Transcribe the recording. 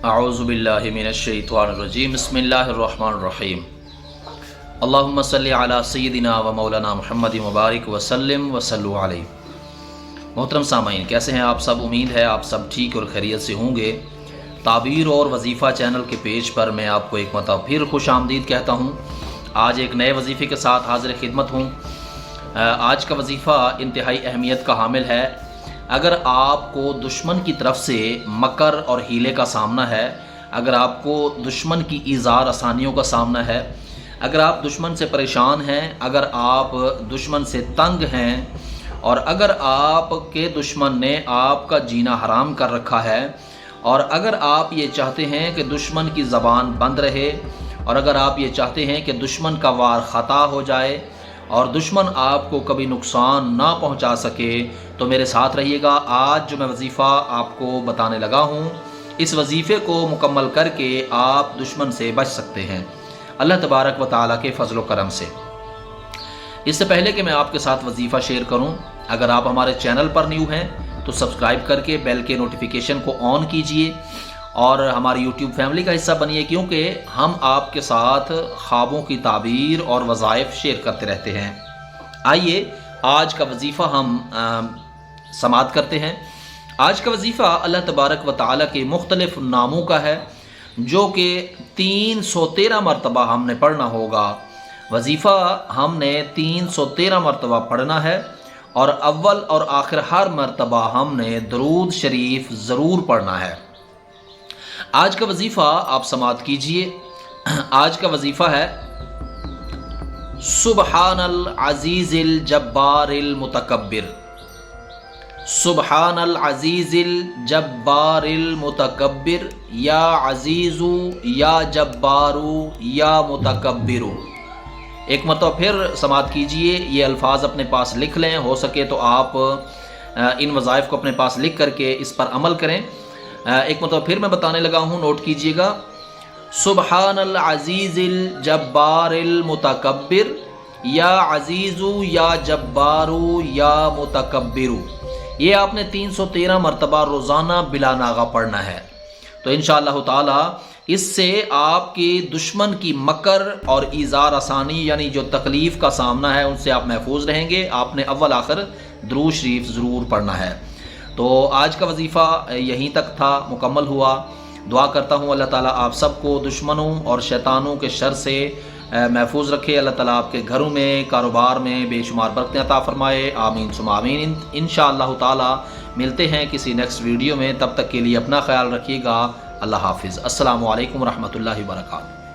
اعوذ باللہ من الشیطان الرجیم بسم اللہ الرحمن الرحیم اللہم صلی علی سیدنا و مولانا محمد مبارک وسلم وصلوا علیہ۔ محترم سامعین، کیسے ہیں آپ سب؟ امید ہے آپ سب ٹھیک اور خیریت سے ہوں گے۔ تعبیر اور وظیفہ چینل کے پیج پر میں آپ کو ایک مرتبہ پھر خوش آمدید کہتا ہوں۔ آج ایک نئے وظیفے کے ساتھ حاضر خدمت ہوں۔ آج کا وظیفہ انتہائی اہمیت کا حامل ہے۔ اگر آپ کو دشمن کی طرف سے مکر اور ہیلے کا سامنا ہے، اگر آپ کو دشمن کی ایذا رسانیوں کا سامنا ہے، اگر آپ دشمن سے پریشان ہیں، اگر آپ دشمن سے تنگ ہیں، اور اگر آپ کے دشمن نے آپ کا جینا حرام کر رکھا ہے، اور اگر آپ یہ چاہتے ہیں کہ دشمن کی زبان بند رہے، اور اگر آپ یہ چاہتے ہیں کہ دشمن کا وار خطا ہو جائے اور دشمن آپ کو کبھی نقصان نہ پہنچا سکے، تو میرے ساتھ رہیے گا۔ آج جو میں وظیفہ آپ کو بتانے لگا ہوں، اس وظیفے کو مکمل کر کے آپ دشمن سے بچ سکتے ہیں اللہ تبارک و تعالیٰ کے فضل و کرم سے۔ اس سے پہلے کہ میں آپ کے ساتھ وظیفہ شیئر کروں، اگر آپ ہمارے چینل پر نیو ہیں تو سبسکرائب کر کے بیل کے نوٹیفیکیشن کو آن کیجئے اور ہماری یوٹیوب فیملی کا حصہ بنیے، کیونکہ ہم آپ کے ساتھ خوابوں کی تعبیر اور وظائف شیئر کرتے رہتے ہیں۔ آئیے آج کا وظیفہ ہم سماعت کرتے ہیں۔ آج کا وظیفہ اللہ تبارک و تعالیٰ کے مختلف ناموں کا ہے، جو کہ 313 مرتبہ ہم نے پڑھنا ہوگا۔ وظیفہ ہم نے 313 مرتبہ پڑھنا ہے، اور اول اور آخر ہر مرتبہ ہم نے درود شریف ضرور پڑھنا ہے۔ آج کا وظیفہ آپ سماعت کیجئے۔ آج کا وظیفہ ہے سبحان العزیز الجبار المتکبر، سبحان العزیز الجبار المتکبر، یا عزیز یا جبار یا متکبر۔ ایک مرتبہ پھر سماعت کیجئے۔ یہ الفاظ اپنے پاس لکھ لیں، ہو سکے تو آپ ان وظائف کو اپنے پاس لکھ کر کے اس پر عمل کریں۔ ایک مرتبہ پھر میں بتانے لگا ہوں، نوٹ کیجئے گا۔ سبحان العزیز الجبار المتکبر، یا عزیز یا جبار یا متکبر۔ یہ آپ نے 313 مرتبہ روزانہ بلا ناغہ پڑھنا ہے۔ تو انشاءاللہ تعالی اس سے آپ کی دشمن کی مکر اور ایذا رسانی، یعنی جو تکلیف کا سامنا ہے، ان سے آپ محفوظ رہیں گے۔ آپ نے اول آخر درود شریف ضرور پڑھنا ہے۔ تو آج کا وظیفہ یہیں تک تھا، مکمل ہوا۔ دعا کرتا ہوں اللہ تعالیٰ آپ سب کو دشمنوں اور شیطانوں کے شر سے محفوظ رکھے۔ اللہ تعالیٰ آپ کے گھروں میں، کاروبار میں بے شمار برکتیں عطا فرمائے۔ آمین ثم آمین۔ انشاءاللہ تعالیٰ ملتے ہیں کسی نیکسٹ ویڈیو میں، تب تک کے لیے اپنا خیال رکھیے گا۔ اللہ حافظ۔ السلام علیکم ورحمۃ اللہ وبرکاتہ۔